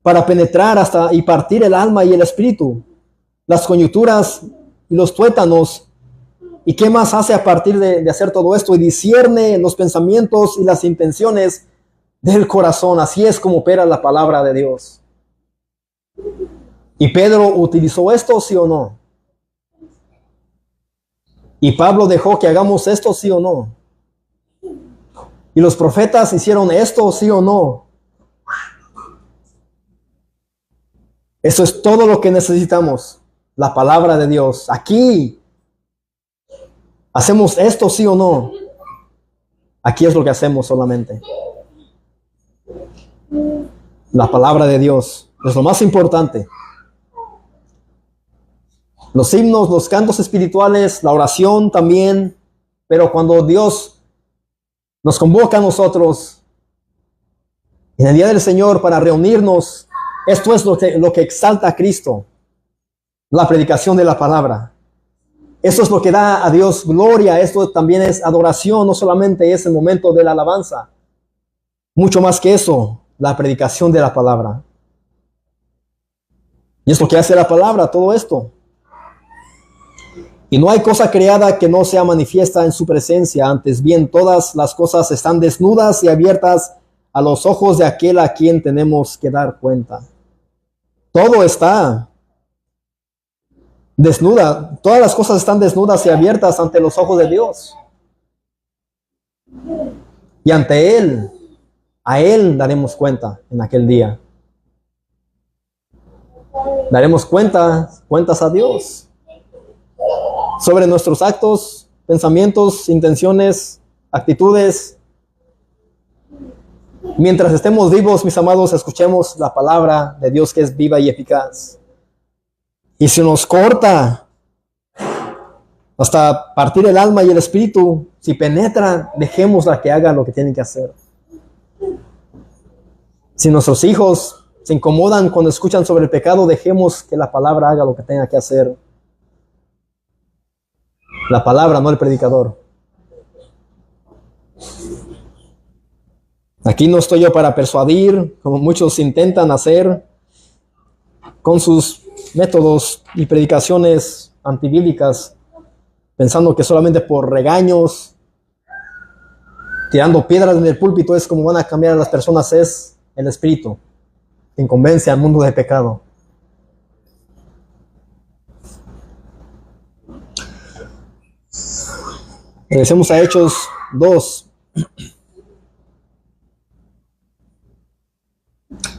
para penetrar hasta y partir el alma y el espíritu, las coyunturas y los tuétanos. ¿Y qué más hace a partir de hacer todo esto? Y discierne los pensamientos y las intenciones del corazón. Así es como opera la palabra de Dios. ¿Y Pedro utilizó esto, sí o no? ¿Y Pablo dejó que hagamos esto, sí o no? ¿Y los profetas hicieron esto, sí o no? Eso es todo lo que necesitamos. La palabra de Dios. Aquí. ¿Hacemos esto, sí o no? Aquí es lo que hacemos solamente. La palabra de Dios es lo más importante. Los himnos, los cantos espirituales, la oración también. Pero cuando Dios nos convoca a nosotros en el día del Señor para reunirnos, esto es lo que exalta a Cristo. La predicación de la palabra. Esto es lo que da a Dios gloria. Esto también es adoración. No solamente es el momento de la alabanza. Mucho más que eso, la predicación de la palabra. Y es lo que hace la palabra, todo esto. Y no hay cosa creada que no sea manifiesta en su presencia. Antes bien, todas las cosas están desnudas y abiertas a los ojos de aquel a quien tenemos que dar cuenta. Todo está desnuda. Todas las cosas están desnudas y abiertas ante los ojos de Dios. Y ante Él, a Él daremos cuenta en aquel día. Daremos cuentas a Dios sobre nuestros actos, pensamientos, intenciones, actitudes. Mientras estemos vivos, mis amados, escuchemos la palabra de Dios que es viva y eficaz. y se nos corta hasta partir el alma y el espíritu, si penetra, dejémosla que haga lo que tiene que hacer. Si nuestros hijos se incomodan cuando escuchan sobre el pecado, dejemos que la palabra haga lo que tenga que hacer. La palabra, no el predicador. Aquí no estoy yo para persuadir, como muchos intentan hacer con sus métodos y predicaciones antibíblicas, pensando que solamente por regaños, tirando piedras en el púlpito es como van a cambiar a las personas. Es el Espíritu quien convence al mundo de pecado. Regresemos a Hechos 2.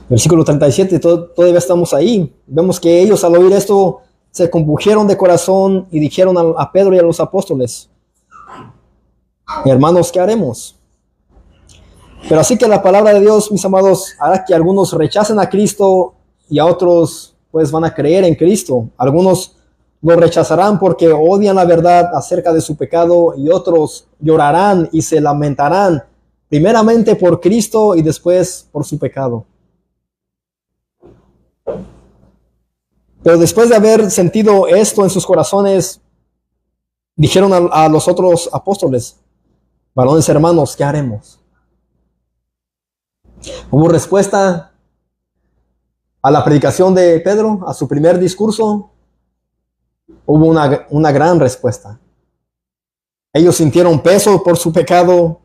Versículo 37, todavía estamos ahí. Vemos que ellos al oír esto se compungieron de corazón y dijeron a Pedro y a los apóstoles: hermanos, ¿qué haremos? Pero así que la palabra de Dios, mis amados, hará que algunos rechacen a Cristo y a otros pues van a creer en Cristo. Algunos lo rechazarán porque odian la verdad acerca de su pecado, y otros llorarán y se lamentarán, primeramente por Cristo y después por su pecado. Pero después de haber sentido esto en sus corazones, dijeron a los otros apóstoles: varones hermanos, ¿qué haremos? Hubo respuesta a la predicación de Pedro, a su primer discurso. Hubo una gran respuesta. Ellos sintieron peso por su pecado,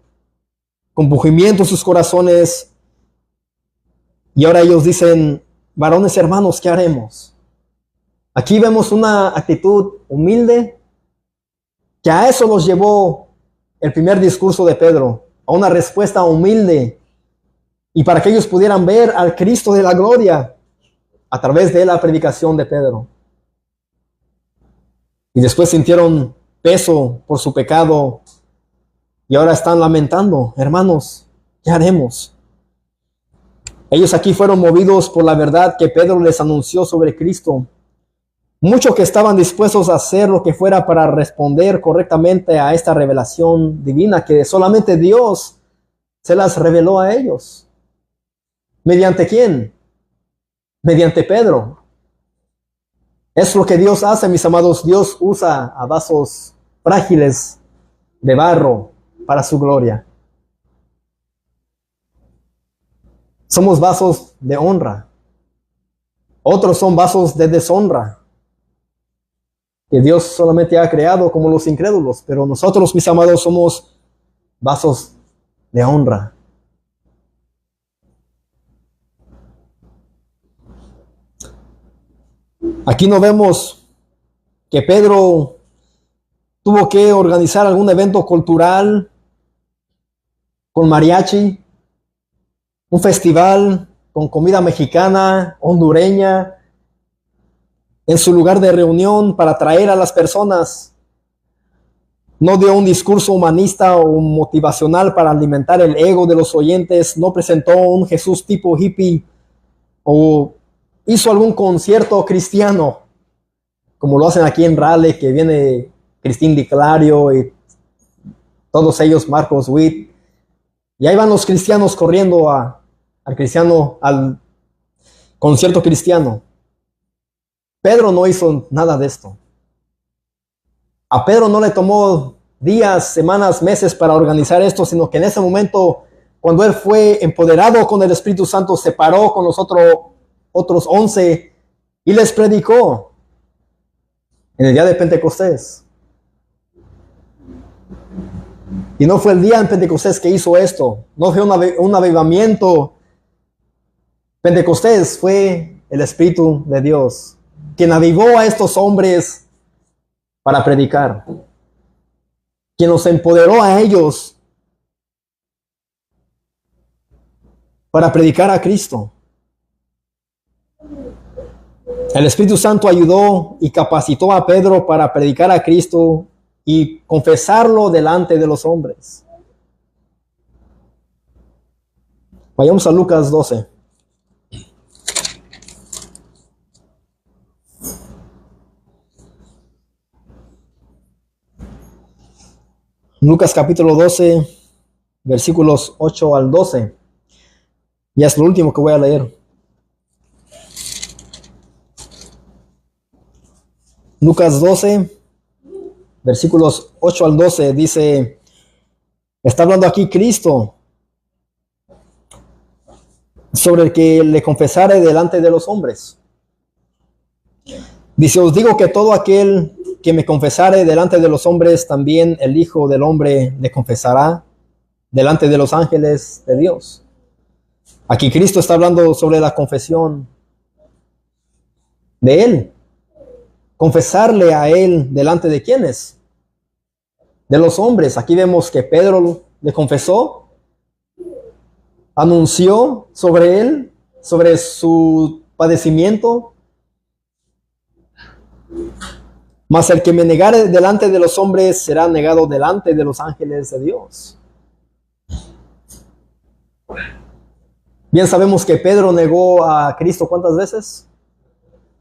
compungimiento en sus corazones, y ahora ellos dicen: varones hermanos, ¿qué haremos? Aquí vemos una actitud humilde, que a eso los llevó el primer discurso de Pedro, a una respuesta humilde, y para que ellos pudieran ver al Cristo de la gloria a través de la predicación de Pedro. Y después sintieron peso por su pecado y ahora están lamentando: hermanos, ¿qué haremos? Ellos aquí fueron movidos por la verdad que Pedro les anunció sobre Cristo. Muchos que estaban dispuestos a hacer lo que fuera para responder correctamente a esta revelación divina que solamente Dios se las reveló a ellos. ¿Mediante quién? Mediante Pedro. Es lo que Dios hace, mis amados. Dios usa a vasos frágiles de barro para su gloria. Somos vasos de honra. Otros son vasos de deshonra, que Dios solamente ha creado como los incrédulos. Pero nosotros, mis amados, somos vasos de honra. Aquí no vemos que Pedro tuvo que organizar algún evento cultural con mariachi, un festival con comida mexicana, hondureña, en su lugar de reunión para atraer a las personas. No dio un discurso humanista o motivacional para alimentar el ego de los oyentes. No presentó un Jesús tipo hippie o hizo algún concierto cristiano, como lo hacen aquí en Raleigh, que viene Cristín Di Clario y todos ellos, Marcos Witt. Y ahí van los cristianos corriendo al concierto cristiano. Pedro no hizo nada de esto. A Pedro no le tomó días, semanas, meses para organizar esto, sino que en ese momento, cuando él fue empoderado con el Espíritu Santo, se paró con los otros 11 y les predicó en el día de Pentecostés. Y no fue el día en Pentecostés que hizo esto, no fue un avivamiento. Pentecostés fue el Espíritu de Dios quien avivó a estos hombres para predicar, quien los empoderó a ellos para predicar a Cristo. El Espíritu Santo ayudó y capacitó a Pedro para predicar a Cristo y confesarlo delante de los hombres. Vayamos a Lucas 12. Lucas capítulo 12, versículos 8 al 12. Ya es lo último que voy a leer. Lucas 12, versículos 8 al 12, dice, está hablando aquí Cristo sobre el que le confesare delante de los hombres. Dice, os digo que todo aquel que me confesare delante de los hombres, también el Hijo del Hombre le confesará delante de los ángeles de Dios. Aquí Cristo está hablando sobre la confesión de Él. Confesarle a Él delante de quiénes? De los hombres. Aquí vemos que Pedro le confesó, anunció sobre Él, sobre su padecimiento. Mas el que me negare delante de los hombres será negado delante de los ángeles de Dios. Bien sabemos que Pedro negó a Cristo ¿cuántas veces?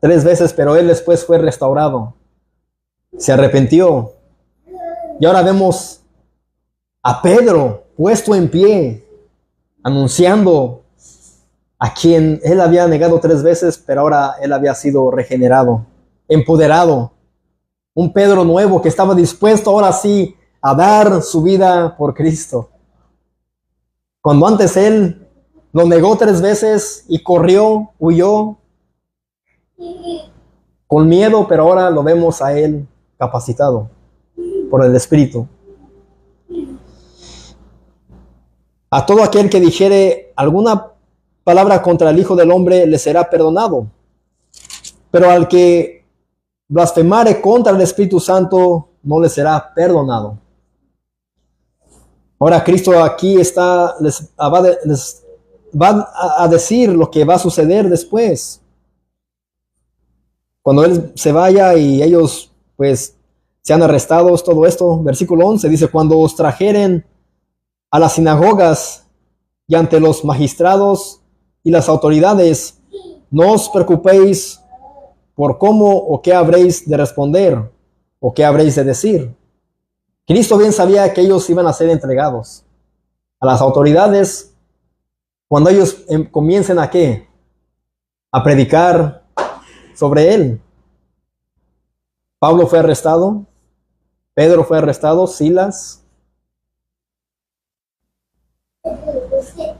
3 veces, pero él después fue restaurado. Se arrepintió. Y ahora vemos a Pedro puesto en pie, anunciando a quien él había negado 3 veces, pero ahora él había sido regenerado, empoderado. Un Pedro nuevo que estaba dispuesto ahora sí a dar su vida por Cristo. Cuando antes él lo negó 3 veces y corrió, huyó con miedo, pero ahora lo vemos a él capacitado por el Espíritu. A todo aquel que dijere alguna palabra contra el Hijo del Hombre le será perdonado, pero al que blasfemare contra el Espíritu Santo no le será perdonado. Ahora Cristo aquí les va a decir lo que va a suceder después. Cuando Él se vaya y ellos pues sean arrestados, todo esto. Versículo 11 dice, cuando os trajeren a las sinagogas y ante los magistrados y las autoridades, no os preocupéis por cómo o qué habréis de responder o qué habréis de decir. Cristo bien sabía que ellos iban a ser entregados a las autoridades cuando ellos comiencen a ¿qué? A predicar sobre Él. Pablo fue arrestado, Pedro fue arrestado, Silas.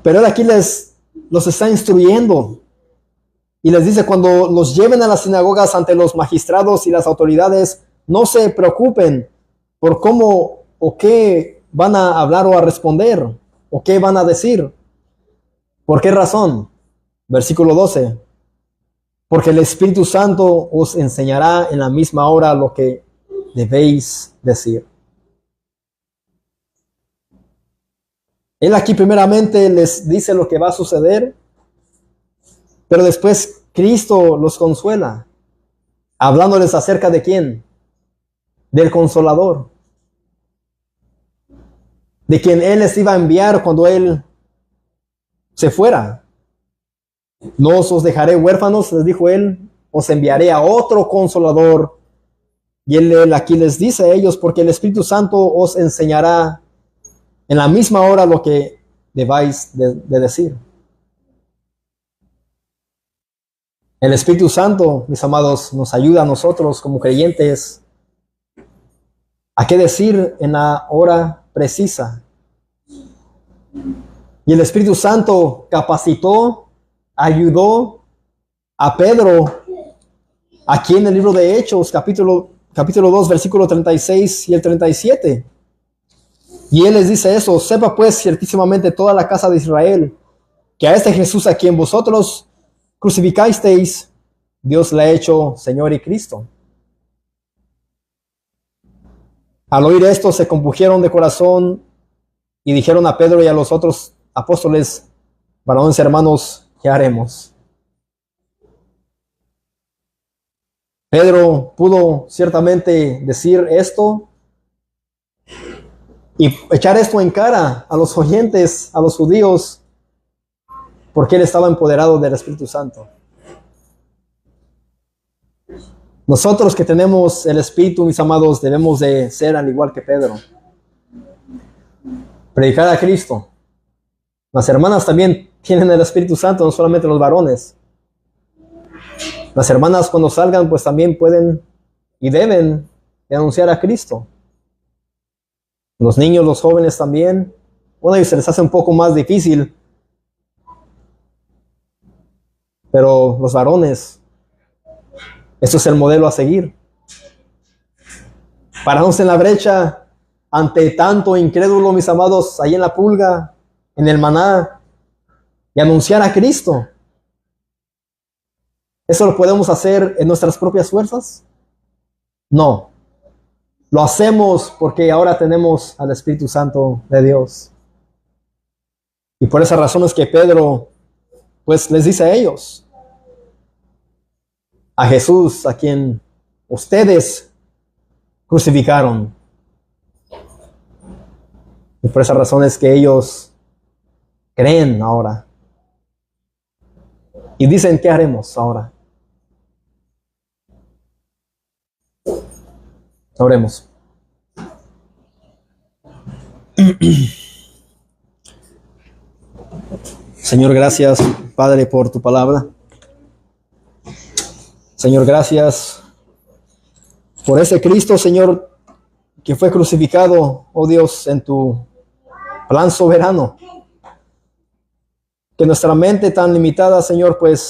Pero Él aquí los está instruyendo y les dice, cuando los lleven a las sinagogas ante los magistrados y las autoridades, no se preocupen por cómo o qué van a hablar o a responder o qué van a decir. ¿Por qué razón? Versículo 12. Porque el Espíritu Santo os enseñará en la misma hora lo que debéis decir. Él aquí primeramente les dice lo que va a suceder, pero después Cristo los consuela, hablándoles acerca de quién, del Consolador, de quien Él les iba a enviar cuando Él se fuera. No os dejaré huérfanos, les dijo Él, os enviaré a otro Consolador. Y Él aquí les dice a ellos, porque el Espíritu Santo os enseñará en la misma hora lo que debáis de decir. El Espíritu Santo, mis amados, nos ayuda a nosotros como creyentes a qué decir en la hora precisa. Y el Espíritu Santo capacitó, ayudó a Pedro aquí en el libro de Hechos, capítulo 2, versículo 36 y el 37. Y Él les dice eso, sepa pues ciertísimamente toda la casa de Israel, que a este Jesús a quien vosotros crucificasteis, Dios le ha hecho Señor y Cristo. Al oír esto se compungieron de corazón y dijeron a Pedro y a los otros apóstoles, varones hermanos, ¿qué haremos? Pedro pudo ciertamente decir esto y echar esto en cara a los oyentes, a los judíos, porque él estaba empoderado del Espíritu Santo. Nosotros que tenemos el Espíritu, mis amados, debemos de ser al igual que Pedro. predicar a Cristo. Las hermanas también tienen el Espíritu Santo, no solamente los varones. Las hermanas cuando salgan pues también pueden y deben de anunciar a Cristo. Los niños, los jóvenes también. Bueno, y se les hace un poco más difícil. Pero los varones, esto es el modelo a seguir. Pararnos en la brecha ante tanto incrédulo, mis amados, ahí en la pulga, en el maná, y anunciar a Cristo. ¿Eso lo podemos hacer en nuestras propias fuerzas? No. Lo hacemos porque ahora tenemos al Espíritu Santo de Dios. Y por esa razón es que Pedro, pues les dice a ellos, a Jesús, a quien ustedes crucificaron. Y por esa razón es que ellos creen ahora. Y dicen, ¿qué haremos ahora? Oremos. Señor, gracias, Padre, por tu palabra. Señor, gracias por ese Cristo, Señor, que fue crucificado, oh Dios, en tu plan soberano. Que nuestra mente tan limitada, Señor, pues